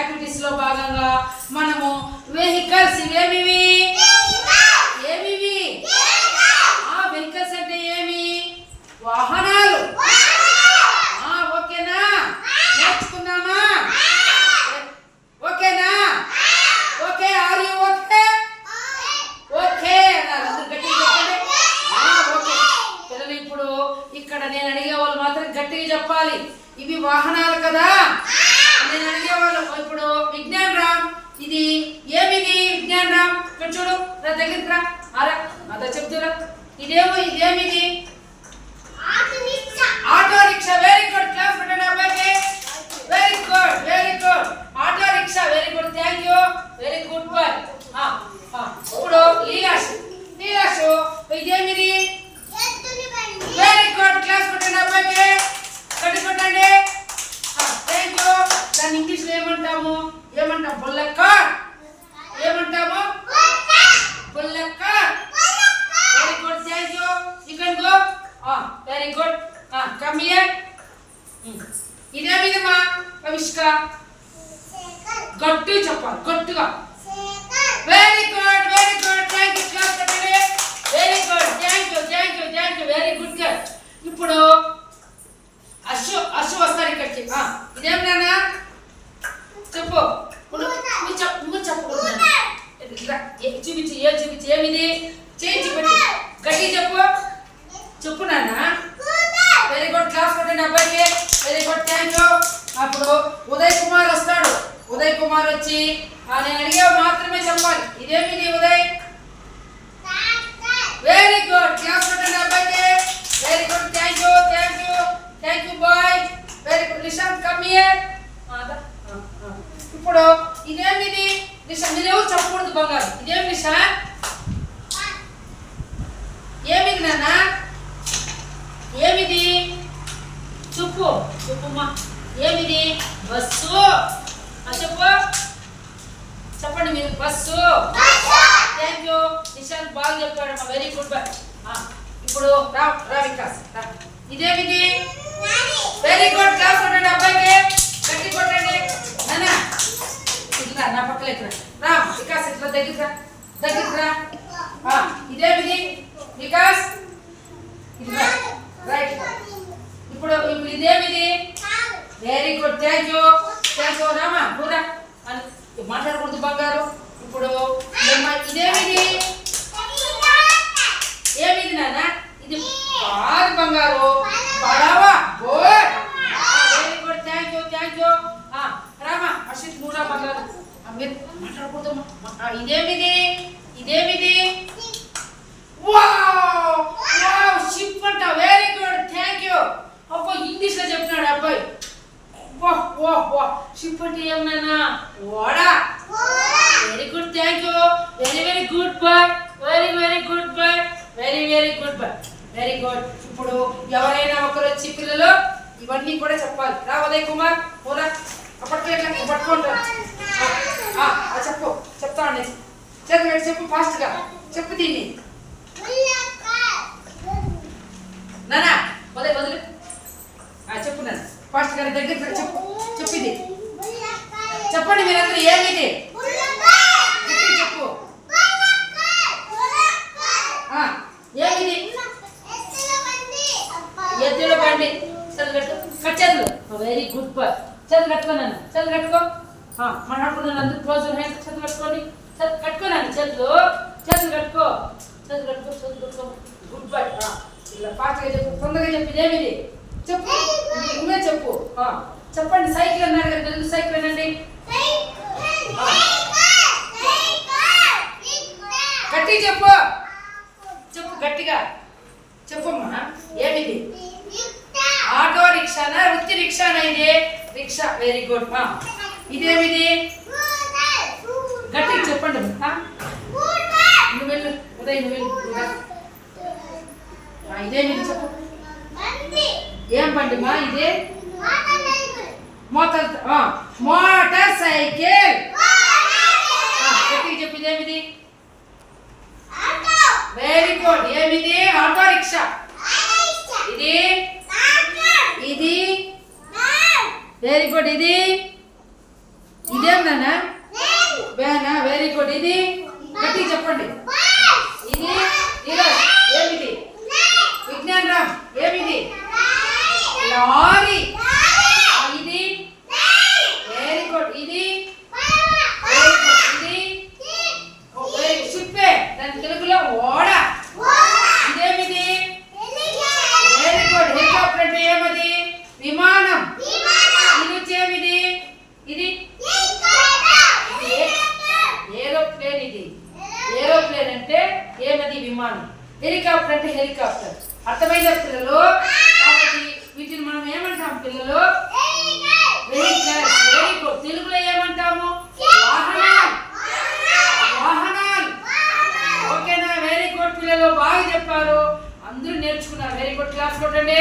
Activities లో భాగంగా మనము వెహికల్స్ ఏమివి వెహికల్స్ అంటే ఏమి వాహనాలు ఓకేనా నేర్చుకుందామా ఓకేనా okay are you okay okay అందరూ గట్టిగా చెప్పండి ఓకే పిల్లలు ఇప్పుడు ఇక్కడ నేను అడిగే వాళ్ళు మాత్రం గట్టిగా చెప్పాలి ఇవి వాహనాలు కదా నేను అడిగే వాళ్ళు ఇప్పుడు విజ్ఞాన్ రామ్ ఇది ఏమిది విజ్ఞాన్ రామ్ ఇక్కడ చూడు నా దగ్గరికి రా అరా అదా చెప్తురా ఇదేమిది auto rickshaw very good class పెట్టండి అబ్బాయికి very good auto rickshaw very good thank you very good boy ఇప్పుడు లీలాష్ ఇదేమిది వెరీ గుడ్ క్లాస్ పెట్టండి అబ్బాయికి కట్టి కొట్టండి థ్యాంక్ యూ దాన్ని ఇంగ్లీష్లో ఏమంటాం బుల్లెట్ కార్ ఏమంటాము bullet car very good thank you you can go very good come here ఇదేమిదమ్మా కవిష్క గట్టి చెప్పాలి గట్టిగా very good thank you class పెట్టండి very good thank you very good గర్ ఇప్పుడు అశు వస్తాడు ఇక్కడికి ఇదేం నాన్న చెప్పు చూపించి ఏమిది చేయించి పెట్టి గట్టి చెప్పు నాన్న వెరీ గుడ్ క్లాస్ కొట్టండి అబ్బాయికి వెరీ గుడ్ థ్యాంక్ యూ అప్పుడు ఉదయ్ కుమార్ వస్తాడు ఉదయ్ కుమార్ వచ్చి నేను అడిగే మాత్రమే చెప్పాలి ఇదేమిది ఉదయ్ వెరీ గుడ్ క్లాస్ కొట్టండి అబ్బాయికి very good thank you boy very good Nishanth come here ఇప్పుడు ఇదేమిది నిశాంత్ మీరేమో చెప్పకూడదు బంగారు ఇదేమి నిశాంత్ ఏమిది నాన్న ఏమిది చెప్పుమా ఏమిది బస్సు చెప్పండి మీరు బస్సు థ్యాంక్ యూ నిశాంత్ బాగా చెప్పాడమ్మా వెరీ గుడ్ బాయ్ ఇప్పుడు రా వికాస్ ఇదేమిది వెరీ గుడ్ క్లాస్ కొట్టండి అబ్బాయికి గట్టి కొట్టండి నాన్న ఇట్లా నా పక్కన ఇక్కడ రా వికాస్ ఇట్లా దగ్గరికి రా ఇదేమిది వికాస్ ఇట్లా రైట్ ఇప్పుడు ఇదేమిది very good thank you Rama పూరా మాట్లాడకూడదు బంగారు ఇప్పుడు ఏమిది నాన్న ఇది కాదు బంగారు పడవా very good thank you Rama Ashwith మూడా బంగారు మీరు మాట్లాడకూడదు ఇదేమిది వావ్ షిప్ అంట వెరీ గుడ్ థ్యాంక్ యూ అబ్బో ఇంగ్లీష్ లో చెప్తున్నాడు అబ్బాయి షిప్ అంటే ఏమన్నా ఓడా very good thank you very good boy very good boy very good ఇప్పుడు ఎవరైనా ఒకరు వచ్చి పిల్లలు ఇవన్నీ కూడా చెప్పాలి రా ఉదయ్ కుమార్ పోరా అప్పట్లో ఇట్లా పట్టుకుంటారు చెప్తా అండి చెప్పు ఫాస్ట్ గా చెప్పు దీన్ని నానా వదిలే చెప్పు నాన్న ఫాస్ట్ గా దగ్గర చెప్పు ఇది చెప్పండి మీరందరూ ఏమిది చెప్పు ఏమిది ఎద్దుల బండి చదువు వెరీ గుడ్ బాయ్ చదువు కట్టుకో నన్ను చదువు కట్టుకో మాట్లాడుకున్నాను అందరూ క్లోజ్ హ్యాండ్ చదువు కట్టుకోండి కట్టుకోనండి చదువు కట్టుకో గుడ్ బాయ్ ఇలా ఫాస్ట్గా చెప్పు తొందరగా చెప్పు ఇదేమిది చెప్పు నువ్వే చెప్పు చెప్పండి సైకిల్ అన్నారు కదా తెలుగు సైకిల్ అనండి గట్టి చెప్పు గట్టిగా చెప్పమ్మా ఏమిది ఆటో రిక్షానా వృత్తి రిక్షానా ఇది రిక్షా వెరీ గుడ్ ఇదేమిది గట్టిగా చెప్పండి నువ్వు వెళ్ళు ఉదయ్ నువ్వు వెళ్ళు ఇదేమిది చెప్పు ఏం బండి మా ఇదే మోటార్ సైకిల్ గట్టిగా చెప్పు ఇదేమిది వెరీ గుడ్ ఏమిది ఆటో రిక్షా ఇది వెరీ గుడ్ ఇదేం హెలికాప్టర్ అంటే హెలికాప్టర్ అర్థమైందా పిల్లలు? కాబట్టి వీటిని మనం ఏమంటాం పిల్లలు? వెహికల్స్. Very good. తెలుగులో ఏమంటాము? వాహనాలు. వాహనాలు. ఓకేనా? వెరీ గుడ్ పిల్లలు, బాగా చెప్పారు, అందరూ నేర్చుకున్నారు. Very good. క్లాస్ కొట్టండి.